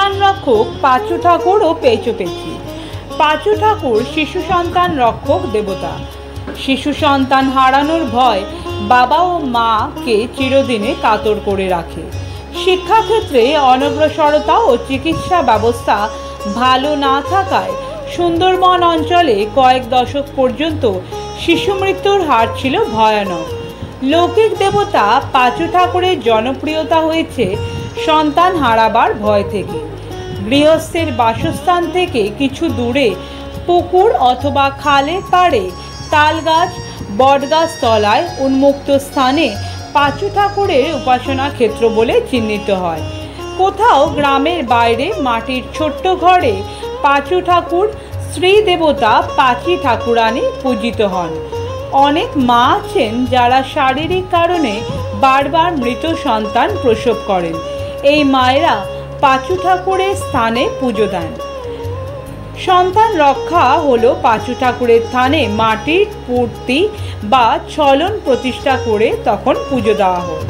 সন্তান রক্ষক পাঁচু ঠাকুর ও পেঁচোপেচি। পাঁচু ঠাকুর শিশু সন্তান রক্ষক দেবতা। শিশু সন্তান হারানোর ভয় বাবা ও মাকে চিরদিনে কাতর করে রাখে। শিক্ষাক্ষেত্রে অনগ্রসরতা ও চিকিৎসা ব্যবস্থা ভালো না থাকায় সুন্দরবন অঞ্চলে কয়েক দশক পর্যন্ত শিশু মৃত্যুর হার ছিল ভয়ানক। লৌকিক দেবতা পাঁচু ঠাকুরের জনপ্রিয়তা হয়েছে সন্তান হারাবার ভয় থেকে। গৃহস্থের বাসস্থান থেকে কিছু দূরে পুকুর অথবা খালের পাড়ে তালগাছ বটগাছ তলায় উন্মুক্ত স্থানে পাঁচু ঠাকুরের উপাসনা ক্ষেত্র বলে চিহ্নিত হয়। কোথাও গ্রামের বাইরে মাটির ছোট্ট ঘরে পাঁচু ঠাকুর স্ত্রী দেবতা পাঁচি ঠাকুরানী পূজিত হন। অনেক মা আছেন যারা শারীরিক কারণে বারবার মৃত সন্তান প্রসব করেন। এই মায়েরা পাঁচু ঠাকুরের স্থানে পুজো দেন। সন্তান রক্ষা হলো পাঁচু ঠাকুরের স্থানে মাটির মূর্তি বা ছলন প্রতিষ্ঠা করে তখন পুজো দেওয়া হয়।